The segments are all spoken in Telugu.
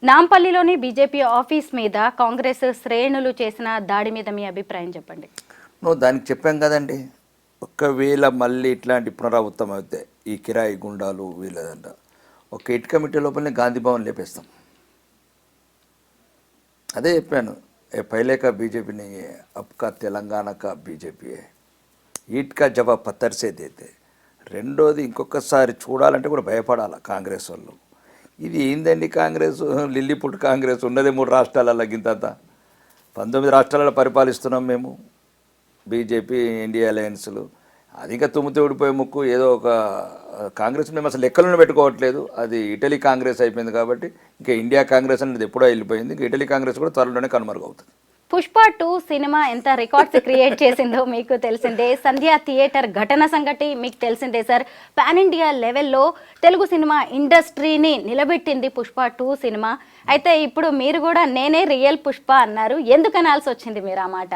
నాంపల్లిలోని బీజేపీ ఆఫీస్ మీద కాంగ్రెస్ శ్రేణులు చేసిన దాడి మీద మీ అభిప్రాయం చెప్పండి. నువ్వు దానికి చెప్పాం కదండి. ఒకవేళ మళ్ళీ ఇట్లాంటి పునరావృతం అయితే ఈ కిరాయి గుండాలు వీళ్ళదంట ఒక ఇట్ కమిటీ లోపలనే గాంధీ భవన్ లేపేస్తాం. అదే చెప్పాను. पहले का बीजेपी नहीं है, अब का तेलंगाना का बीजेपी है. ఈట్ కా జవాబ్ పత్తర్ సే దేతే. రెండోది ఇంకొకసారి చూడాలంటే కూడా భయపడాలి కాంగ్రెస్ వాళ్ళు. ఇది ఏందండి కాంగ్రెస్, లిల్లీపుట్ కాంగ్రెస్ ఉన్నదే 3 రాష్ట్రాలలో గింతంత. 19 రాష్ట్రాలలో పరిపాలిస్తున్నాం మేము, బీజేపీ ఎన్డీఏ అలయన్స్లు. అది ఇంకా తుమ్మితే ఊడిపోయే ముక్కు. ఏదో ఒక కాంగ్రెస్ మేము అసలు లెక్కలను పెట్టుకోవట్లేదు. అది ఇటలీ కాంగ్రెస్ అయిపోయింది కాబట్టి ఇంకా ఇండియా కాంగ్రెస్ అనేది ఎప్పుడో వెళ్ళిపోయింది. ఇంకా ఇటలీ కాంగ్రెస్ కూడా త్వరలోనే కనుమరుగవుతుంది. పుష్ప 2 సినిమా ఎంత రికార్డ్స్ క్రియేట్ చేసిందో మీకు తెలిసిందే. సంధ్యా థియేటర్ ఘటన సంగతి మీకు తెలిసిందే సార్. పాన్ ఇండియా లెవెల్లో తెలుగు సినిమా ఇండస్ట్రీని నిలబెట్టింది పుష్ప 2 సినిమా. అయితే ఇప్పుడు మీరు కూడా నేనే రియల్ పుష్ప అన్నారు. ఎందుకు అనాల్సి వచ్చింది మీరు ఆ మాట?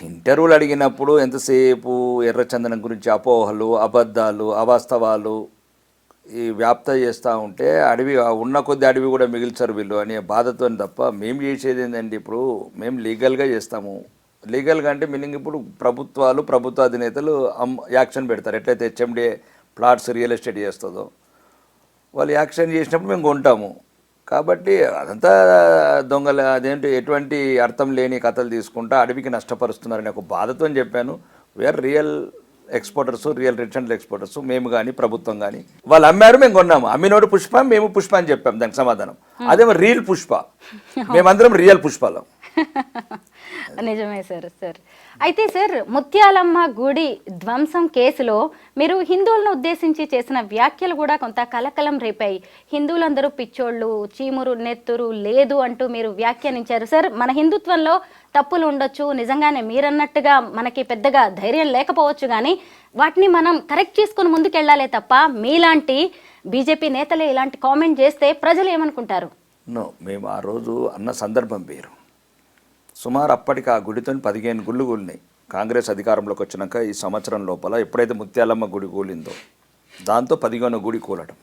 ఇంటర్వ్యూలు అడిగినప్పుడు ఎంతసేపు ఎర్రచందనం గురించి అపోహలు, అబద్ధాలు, అవాస్తవాలు ఈ వ్యాప్త చేస్తూ ఉంటే అడవి ఉన్న కొద్ది అడవి కూడా మిగిల్చారు వీళ్ళు అనే బాధతో తప్ప మేము చేసేది ఏంటండి. ఇప్పుడు మేము లీగల్గా చేస్తాము. లీగల్గా అంటే మీనింగ్ ఇప్పుడు ప్రభుత్వ అధినేతలు యాక్షన్ పెడతారు. ఎట్లయితే హెచ్ఎండిఏ ప్లాట్స్ రియల్ ఎస్టేట్ చేస్తుందో వాళ్ళు యాక్షన్ చేసినప్పుడు మేము కొంటాము. కాబట్టి అదంతా దొంగల అదేంటి ఎటువంటి అర్థం లేని కథలు తీసుకుంటా అడవికి నష్టపరుస్తున్నారని ఒక బాధతో చెప్పాను. We're real exporters, real rich and exporters మేము కానీ ప్రభుత్వం కానీ వాళ్ళు అమ్మారు, మేము కొన్నాము. అమ్మినోడు పుష్ప, మేము పుష్ప అని చెప్పాము. దానికి సమాధానం అదేమో రియల్ పుష్ప, మేమందరం రియల్ పుష్పలం. నిజమే సార్. అయితే సార్, ముత్యాలమ్మ గుడి ధ్వంసం కేసులో మీరు హిందువులను ఉద్దేశించి చేసిన వ్యాఖ్యలు కూడా కొంత కలకలం రేపాయి. హిందువులందరూ పిచ్చోళ్ళు, చీమురు నెత్తురు లేదు అంటూ మీరు వ్యాఖ్యానించారు. సార్, మన హిందుత్వంలో తప్పులు ఉండొచ్చు, నిజంగానే మీరన్నట్టుగా మనకి పెద్దగా ధైర్యం లేకపోవచ్చు, కానీ వాటిని మనం కరెక్ట్ చేసుకుని ముందుకెళ్ళాలే తప్ప మీలాంటి బీజేపీ నేతలే ఇలాంటి కామెంట్ చేస్తే ప్రజలు ఏమనుకుంటారు? మేము ఆ రోజు అన్న సందర్భం వేరు. సుమారు అప్పటికి ఆ గుడితో 15 గుళ్ళు కూలినాయి. కాంగ్రెస్ అధికారంలోకి వచ్చినాక ఈ సంవత్సరం లోపల ఎప్పుడైతే ముత్యాలమ్మ గుడి కూలిందో దాంతో 15 గుడి కూలటం.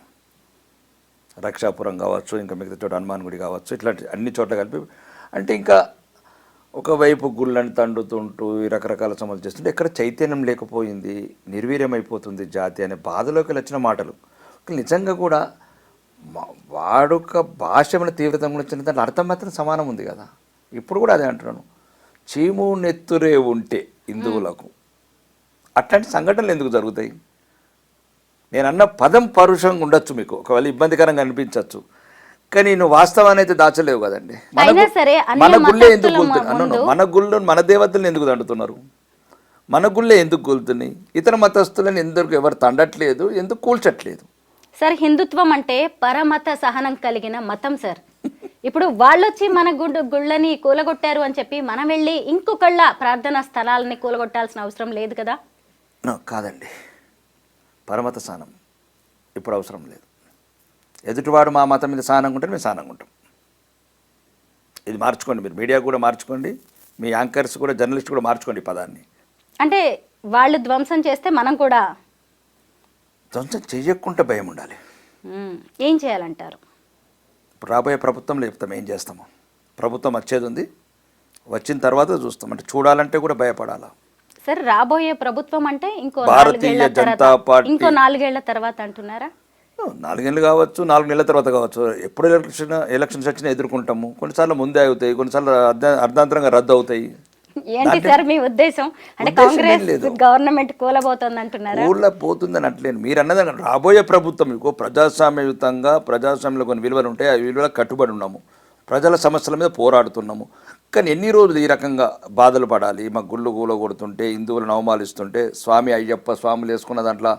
రక్షాపురం కావచ్చు, ఇంకా మిగతా చోట హనుమాన్ గుడి కావచ్చు, ఇట్లాంటి అన్ని చోట్ల కలిపి అంటే ఇంకా ఒకవైపు గుళ్ళని తండుతుంటూ ఈ రకరకాల సమస్యలు చేస్తుంటే ఎక్కడ చైతన్యం లేకపోయింది, నిర్వీర్యమైపోతుంది జాతి అనే బాధలోకి వచ్చిన మాటలు. నిజంగా కూడా వాడుక భాష ఏమైనా తీవ్రతంగా వచ్చిన దాంట్లో అర్థం మాత్రం సమానం ఉంది కదా. ఇప్పుడు కూడా అదే అంటున్నాను, చీము నెత్తురే ఉంటే హిందువులకు అట్లాంటి సంఘటనలు ఎందుకు జరుగుతాయి? నేను అన్న పదం పరుషంగా ఉండొచ్చు, మీకు ఒకవేళ ఇబ్బందికరంగా అనిపించవచ్చు, కానీ నువ్వు వాస్తవాన్ని అయితే దాచలేవు కదండి. మన గుళ్ళే ఎందుకు కూలుతున్నాయి? మన గుళ్ళు మన దేవతలను ఎందుకు తండుతున్నారు? మన గుళ్ళే ఎందుకు కూలుతున్నాయి? ఇతర మతస్థులను ఎందుకు ఎవరు తండట్లేదు, ఎందుకు కూల్చట్లేదు? సార్, హిందుత్వం అంటే పరమత సహనం కలిగిన మతం సార్. ఇప్పుడు వాళ్ళొచ్చి మన గుళ్ళని కూలగొట్టారు అని చెప్పి మనం వెళ్ళి ఇంకొకళ్ళ ప్రార్థనా స్థలాలని కూలగొట్టాల్సిన అవసరం లేదు కదా. కాదండి, పరమత సహనం ఇప్పుడు అవసరం లేదు. ఎదుటివాడు మా మతం మీద సహనంగా ఉంటే మేము సహనంగా ఉంటాం. ఇది మార్చుకోండి, మీరు మీడియా కూడా మార్చుకోండి, మీ యాంకర్స్ కూడా, జర్నలిస్ట్ కూడా మార్చుకోండి పదాన్ని. అంటే వాళ్ళు ధ్వంసం చేస్తే మనం కూడా ధ్వంసం చేయకుండా భయం ఉండాలి. ఏం చేయాలంటారు? ఇప్పుడు రాబోయే ప్రభుత్వంలో చెప్తాం ఏం చేస్తాము. ప్రభుత్వం వచ్చేది ఉంది, వచ్చిన తర్వాత చూస్తాం. అంటే చూడాలంటే కూడా భయపడాలా సార్? రాబోయే ప్రభుత్వం అంటే భారతీయ జనతా పార్టీ ఇంకో 4 ఏళ్ల తర్వాత అంటున్నారా? 4 ఏళ్ళు కావచ్చు, 4 నెలల తర్వాత కావచ్చు. ఎప్పుడు ఎలక్షన్స్ వచ్చినా ఎదుర్కొంటాము. కొన్నిసార్లు ముందే అవుతాయి, కొన్నిసార్లు అర్ధాంతరంగా రద్దు అవుతాయి. ఏంటి సార్ మీ ఉద్దేశం? అంటే కాంగ్రెస్ గవర్నమెంట్ కూలబోతుంది అంటున్నారా? కూలబోతుందని అట్లేదు. మీరు అన్నది రాబోయే ప్రభుత్వం మీకు ప్రజాస్వామ్యయుతంగా, ప్రజాస్వామ్యంలో కొన్ని విలువలు ఉంటాయి, ఆ విలువలకు కట్టుబడి ఉన్నాము, ప్రజల సమస్యల మీద పోరాడుతున్నాము. కానీ ఎన్ని రోజులు ఈ రకంగా బాధలు పడాలి? మా గుళ్ళు కూలగొడుతుంటే, హిందువులను అవమానిస్తుంటే, స్వామి అయ్యప్ప స్వాములు వేసుకున్న దాంట్లో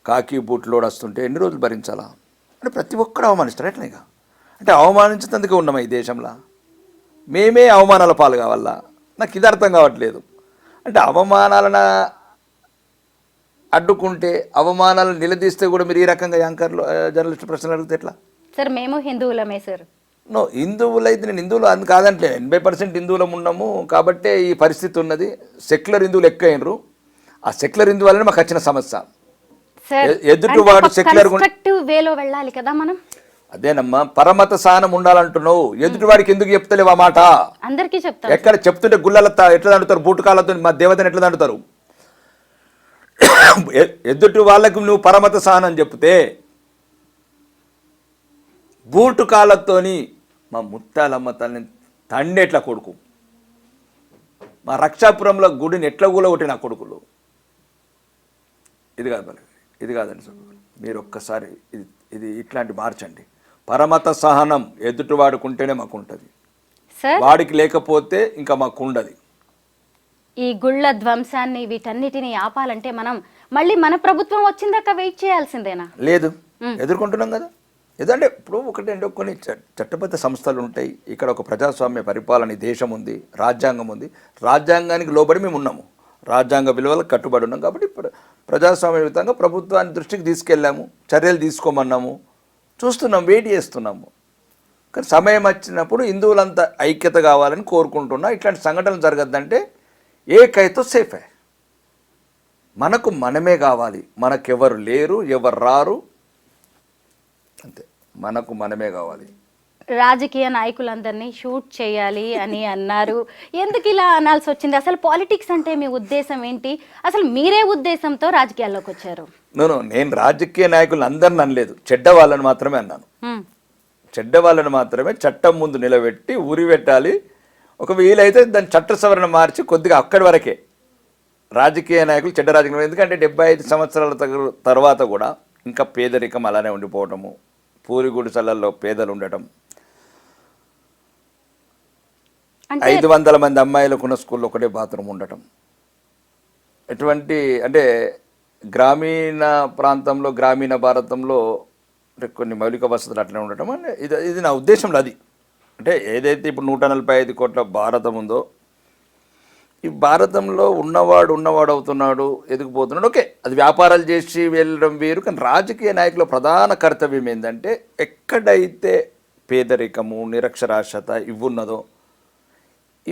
కాకి బూట్లోడు వస్తుంటే ఎన్ని రోజులు భరించాలా? అంటే ప్రతి ఒక్కరు అవమానిస్తారు ఎట్లయిగా. అంటే అవమానించేందుకే ఉన్నామా ఈ దేశంలో? మేమే అవమానాల పాలు కావాలా? నాకు ఇది అర్థం కావట్లేదు. అంటే అవమానాలను అడ్డుకుంటే, అవమానాలను నిలదీస్తే కూడా మీరు ఈ రకంగా యాంకర్లు, జర్నలిస్ట్ ప్రశ్నలు అడిగితే ఎట్లా? సార్, మేము హిందువులమే సార్. హిందువులైతే నేను హిందువులు అని కాదంటే 80% హిందువులం ఉన్నాము కాబట్టే ఈ పరిస్థితి ఉన్నది. సెక్యులర్ హిందువులు ఎక్కువైనరు. ఆ సెక్యులర్ హిందువు వల్లనే మాకు వచ్చిన సమస్య. ఎదుటివాడు సెక్యులర్ వేలో వెళ్ళాలి కదా మనం. అదేనమ్మా పరమత సహనం ఉండాలంటున్నావు, ఎదుటివాడికి ఎందుకు చెప్తలేవు ఆ మాట? అందరికీ చెప్తాను. ఎక్కడ చెప్తుంటే గుళ్ళలతో ఎట్లా దండుతారు, బూటకాలతో మా దేవతని ఎట్లా దండుతారు? ఎదుటి వాళ్ళకు నువ్వు పరమత సహనం చెప్తే బూటు కాళ్ళతోని మా ముత్తాలమ్మ తల్లిని తండెట్లా కొడుకు, మా రక్షాపురంలో గుడిని ఎట్లా కూలగొట్టి నా కొడుకులు. ఇది కాదు బలి, ఇది కాదండి సార్. మీరు ఒక్కసారి ఇది ఇది ఇట్లాంటి మార్చండి. పరమత సహనం ఎదుటి వాడుకుంటేనే మాకు ఉంటుంది, సార్ వాడికి లేకపోతే ఇంకా మాకు ఉండదు. ఈ గుళ్ళ ధ్వంసాన్ని వీటన్నిటిని ఆపాలంటే మనం మళ్ళీ మన ప్రభుత్వం వచ్చిందాక వెయిట్ చేయాల్సిందేనా? లేదు, ఎదుర్కొంటున్నాం కదా. ఏదంటే ఇప్పుడు ఒకటంటే కొన్ని చట్టబద్ధ సంస్థలు ఉంటాయి. ఇక్కడ ఒక ప్రజాస్వామ్య పరిపాలన ఈ దేశం ఉంది, రాజ్యాంగం ఉంది. రాజ్యాంగానికి లోబడి మేము ఉన్నాము, రాజ్యాంగ విలువలకు కట్టుబడి ఉన్నాం. కాబట్టి ప్రజాస్వామ్యయుతంగా ప్రభుత్వాన్ని దృష్టికి తీసుకెళ్ళాము, చర్యలు తీసుకోమన్నాము, చూస్తున్నాం, వెయిట్ చేస్తున్నాము. కానీ సమయం వచ్చినప్పుడు హిందువులంతా ఐక్యత కావాలని కోరుకుంటున్నా. ఇట్లాంటి సంఘటనలు జరగద్దంటే ఏకైతో సేఫే. మనకు మనమే కావాలి, మనకెవరు లేరు, ఎవరు రారు, అంతే. మనకు మనమే కావాలి. రాజకీయ నాయకులందరినీ షూట్ చేయాలి అని అన్నారు. ఎందుకు ఇలా అనాల్సి వచ్చింది? అసలు పాలిటిక్స్ అంటే మీ ఉద్దేశం ఏంటి? అసలు మీరే ఉద్దేశంతో రాజకీయాల్లోకి వచ్చారు? నేను రాజకీయ నాయకులను అందరిని అనలేదు, చెడ్డ వాళ్ళని మాత్రమే అన్నాను. చెడ్డ వాళ్ళని మాత్రమే చట్టం ముందు నిలబెట్టి ఉరి పెట్టాలి. ఒక వీలైతే దాని చట్ట సవరణ మార్చి కొద్దిగా అక్కడి వరకే రాజకీయ నాయకులు చెడ్డ రాజకీయ. ఎందుకంటే 75 సంవత్సరాల తర్వాత కూడా ఇంకా పేదరికం అలానే ఉండిపోవటము, పూరి గుడిసెలలో పేదలు ఉండటం, 500 మంది అమ్మాయిలకున్న స్కూల్లో ఒకటే బాత్రూమ్ ఉండటం, ఎటువంటి అంటే గ్రామీణ ప్రాంతంలో, గ్రామీణ భారతంలో కొన్ని మౌలిక వసతులు అట్లనే ఉండటం అంటే ఇది నా ఉద్దేశంలో. అది అంటే ఏదైతే ఇప్పుడు 145 కోట్ల భారతం ఉందో, ఈ భారతంలో ఉన్నవాడు అవుతున్నాడు, ఎదిగిపోతున్నాడు. ఓకే, అది వ్యాపారాలు చేసి వెళ్ళడం వేరు. కానీ రాజకీయ నాయకుల ప్రధాన కర్తవ్యం ఏంటంటే ఎక్కడైతే పేదరికము, నిరక్షరాస్యత ఇవ్వున్నదో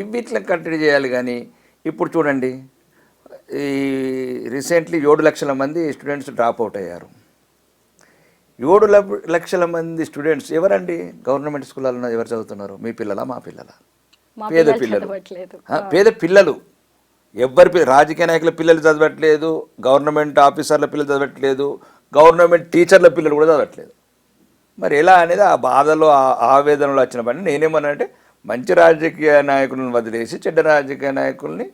ఇవిట్లా కట్టడి చేయాలి. కానీ ఇప్పుడు చూడండి, ఈ రీసెంట్లీ 7 లక్షల మంది స్టూడెంట్స్ డ్రాప్ అవుట్ అయ్యారు. 7 లక్షల మంది స్టూడెంట్స్ ఎవరండి? గవర్నమెంట్ స్కూళ్ళలో ఎవరు చదువుతున్నారు? మీ పిల్లలా, మా పిల్లలా? పేద పిల్లలు, పేద పిల్లలు. ఎవ్వరి రాజకీయ నాయకుల పిల్లలు చదవట్లేదు, గవర్నమెంట్ ఆఫీసర్ల పిల్లలు చదవట్లేదు, గవర్నమెంట్ టీచర్ల పిల్లలు కూడా చదవట్లేదు. మరి ఎలా అనేది ఆ బాధలో, ఆవేదనలో వచ్చిన పని. నేనేమన్నానంటే మంచి రాజకీయ నాయకులను వదిలేసి చెడ్డ రాజకీయ నాయకుల్ని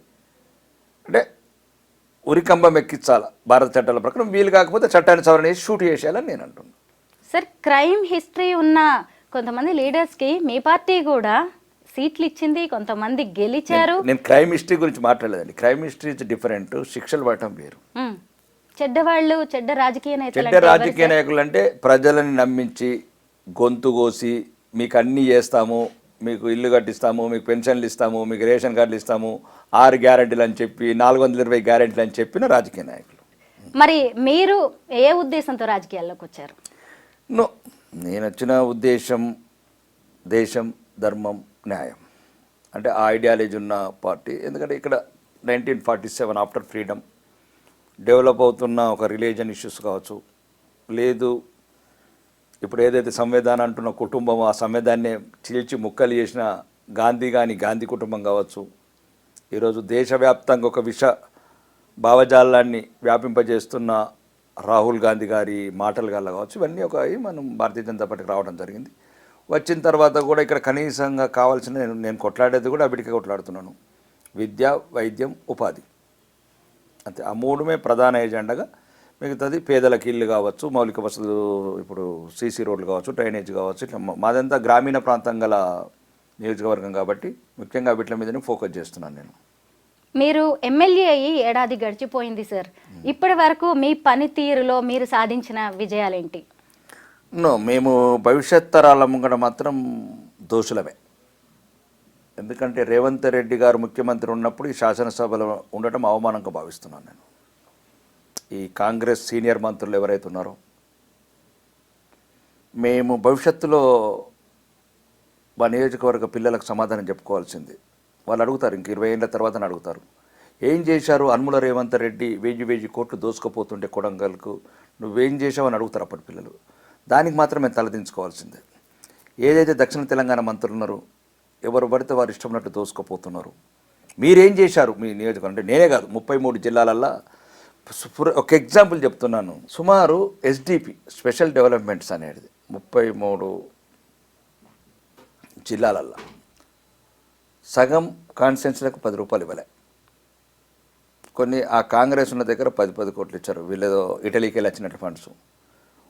అంటే ఉరికంబం ఎక్కించాలి భారత చట్టాల ప్రకారం. వీలు కాకపోతే చట్టాన్ని సవరణ చేసి షూట్ చేసేయాలని నేను అంటున్నాను. సార్, క్రైమ్ హిస్టరీ ఉన్న కొంతమంది లీడర్స్కి మీ పార్టీ కూడా సీట్లు ఇచ్చింది, కొంతమంది గెలిచారు. నేను క్రైమ్ హిస్టరీ గురించి మాట్లాడలేదండి. క్రైమ్ హిస్టరీ ఇస్ డిఫరెంట్, శిక్షలు పడటం వేరు. చెడ్డవాళ్ళు, చెడ్డ రాజకీయ నాయకులు అంటే ప్రజలని నమ్మించి గొంతు కోసి మీకు అన్నీ చేస్తాము, మీకు ఇల్లు కట్టిస్తాము, మీకు పెన్షన్లు ఇస్తాము, మీకు రేషన్ కార్డులు ఇస్తాము, 6 గ్యారెంటీలు అని చెప్పి 420 గ్యారెంటీలు అని చెప్పిన రాజకీయ నాయకులు. మరి మీరు ఏ ఉద్దేశంతో రాజకీయాల్లోకి వచ్చారు? నేను వచ్చిన ఉద్దేశం దేశం, ధర్మం, న్యాయం. అంటే ఆ ఐడియాలజీ ఉన్న పార్టీ. ఎందుకంటే ఇక్కడ 1947 ఆఫ్టర్ ఫ్రీడమ్ డెవలప్ అవుతున్న ఒక రిలీజియన్ ఇష్యూస్ కావచ్చు, లేదు ఇప్పుడు ఏదైతే సంవిధానం అంటున్న కుటుంబం, ఆ సంవిధాన్ని చీల్చి ముక్కలు చేసిన గాంధీ కుటుంబం కావచ్చు, ఈరోజు దేశవ్యాప్తంగా ఒక భావజాలాన్ని వ్యాపింపజేస్తున్న రాహుల్ గాంధీ గారి మాటలు గల్ల కావచ్చు, ఇవన్నీ ఒక మనం భారతీయ జనతా పార్టీకి రావడం జరిగింది. వచ్చిన తర్వాత కూడా ఇక్కడ కనీసంగా కావాల్సిన నేను కొట్లాడేది కూడా అవిటికే కొట్లాడుతున్నాను. విద్య, వైద్యం, ఉపాధి, అంతే. ఆ 3 ప్రధాన ఎజెండాగా. మిగతాది పేదలకు ఇల్లు కావచ్చు, మౌలిక వసతులు, ఇప్పుడు సీసీ రోడ్లు కావచ్చు, డ్రైనేజ్ కావచ్చు, ఇట్లా మాదంతా గ్రామీణ ప్రాంతం గల నియోజకవర్గం కాబట్టి ముఖ్యంగా వీటి మీదనే ఫోకస్ చేస్తున్నాను నేను. మీరు ఎమ్మెల్యే అయ్యి ఏడాది గడిచిపోయింది సార్. ఇప్పటి వరకు మీ పనితీరులో మీరు సాధించిన విజయాలేంటి? మేము భవిష్యత్ తరాల ముంగడ మాత్రం దోషులమే. ఎందుకంటే రేవంత్ రెడ్డి గారు ముఖ్యమంత్రి ఉన్నప్పుడు ఈ శాసనసభలో ఉండటం అవమానంగా భావిస్తున్నాను నేను. ఈ కాంగ్రెస్ సీనియర్ మంత్రులు ఎవరైతే ఉన్నారో, మేము భవిష్యత్తులో మా నియోజకవర్గ పిల్లలకు సమాధానం చెప్పుకోవాల్సింది. వాళ్ళు అడుగుతారు, ఇంక 20 ఏళ్ళ తర్వాత అడుగుతారు, ఏం చేశారు అనుముల రేవంత్ రెడ్డి 1000 కోట్లు దోసుకుపోతుంటే కొడంగల్కు, నువ్వేం చేసావు అని అడుగుతారు అప్పటి పిల్లలు. దానికి మాత్రం మేము తలదించుకోవాల్సిందే. ఏదైతే దక్షిణ తెలంగాణ మంత్రులు ఉన్నారో ఎవరు పడితే వారు ఇష్టమైనట్టు దోసుకుపోతున్నారు. మీరేం చేశారు మీ నియోజకవర్గం? అంటే నేనే కాదు, 33 జిల్లాలల్లో ఒక ఎగ్జాంపుల్ చెప్తున్నాను. సుమారు ఎస్డిపి స్పెషల్ డెవలప్మెంట్స్ అనేది 33 జిల్లాలల్లో సగం కాన్స్టిట్యున్సీలకు 10 రూపాయలు ఇవ్వలే. కొన్ని ఆ కాంగ్రెస్ ఉన్న దగ్గర 10 కోట్లు ఇచ్చారు, వీళ్ళేదో ఇటలీకి వెళ్ళి వచ్చినట్టు ఫండ్స్.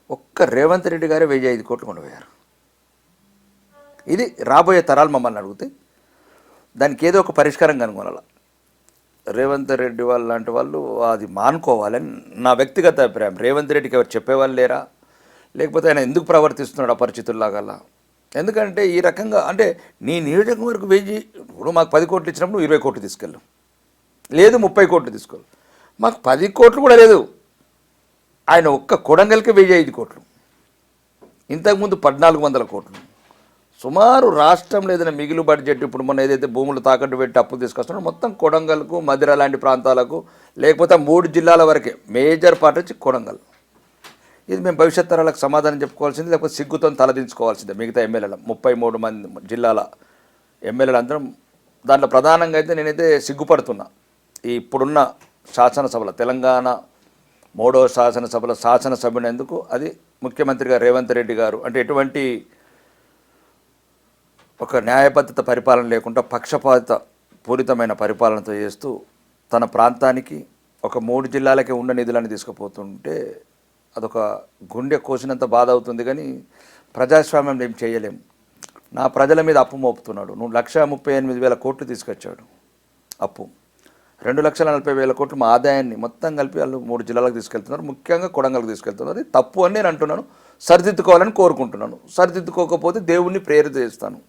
ఒక్క రేవంత్ రెడ్డి గారే 1005 కోట్లు కొండపోయారు. ఇది రాబోయే తరాలు మమ్మల్ని అడిగితే దానికి ఏదో ఒక పరిష్కారం కనుగొనాలి. రేవంత్ రెడ్డి వాళ్ళు లాంటి వాళ్ళు అది మానుకోవాలని నా వ్యక్తిగత అభిప్రాయం. రేవంత్ రెడ్డికి ఎవరు చెప్పేవాళ్ళు లేరా, లేకపోతే ఆయన ఎందుకు ప్రవర్తిస్తున్నాడు అపరిచితుల్లాగల్లా? ఎందుకంటే ఈ రకంగా అంటే నీ నియోజకవర్గం 1000 ఇప్పుడు మాకు 10 కోట్లు ఇచ్చినప్పుడు నువ్వు 20 కోట్లు తీసుకెళ్ళు, లేదు 30 కోట్లు తీసుకోవాలి. మాకు 10 కోట్లు కూడా లేదు. ఆయన ఒక్క కొడంగల్కి 1005 కోట్లు, ఇంతకుముందు 1400 కోట్లు. సుమారు రాష్ట్రంలో ఏదైనా మిగులు బడ్జెట్ ఇప్పుడు మొన్న ఏదైతే భూములు తాకట్టు పెట్టి అప్పు తీసుకొస్తున్నారో మొత్తం కొడంగల్కు, మధిర లాంటి ప్రాంతాలకు, లేకపోతే 3 జిల్లాల వరకే మేజర్ పార్ట్ వచ్చి కొడంగల్. ఇది మేము భవిష్యత్ తరాలకు సమాధానం చెప్పుకోవాల్సింది, లేకపోతే సిగ్గుతో తలదించుకోవాల్సిందే. మిగతా ఎమ్మెల్యేలు 33 మంది జిల్లాల ఎమ్మెల్యేలు అందరం దాంట్లో ప్రధానంగా అయితే నేనైతే సిగ్గుపడుతున్నా. ఈ ఇప్పుడున్న శాసనసభలో తెలంగాణ 3వ శాసనసభలో శాసనసభ్యునందుకు అది ముఖ్యమంత్రిగా రేవంత్ రెడ్డి గారు అంటే ఎటువంటి ఒక న్యాయబద్ధత పరిపాలన లేకుండా పక్షపాత పూరితమైన పరిపాలనతో చేస్తూ తన ప్రాంతానికి ఒక 3 జిల్లాలకే ఉన్న నిధులను తీసుకుపోతుంటే అదొక గుండె కోసినంత బాధ అవుతుంది. కానీ ప్రజాస్వామ్యం ఏం చేయలేం. నా ప్రజల మీద అప్పు మోపుతున్నాడు. నువ్వు 1,38,000 కోట్లు తీసుకొచ్చాడు అప్పు, 2,40,000 కోట్లు మా ఆదాయాన్ని మొత్తం కలిపి వాళ్ళు 3 జిల్లాలకు తీసుకెళ్తున్నారు, ముఖ్యంగా కొడంగల్కి తీసుకెళ్తున్నారు. తప్పు అని నేను అంటున్నాను, సరిదిద్దుకోవాలని కోరుకుంటున్నాను. సరిదిద్దుకోకపోతే దేవుణ్ణి ప్రేరిత చేస్తాను.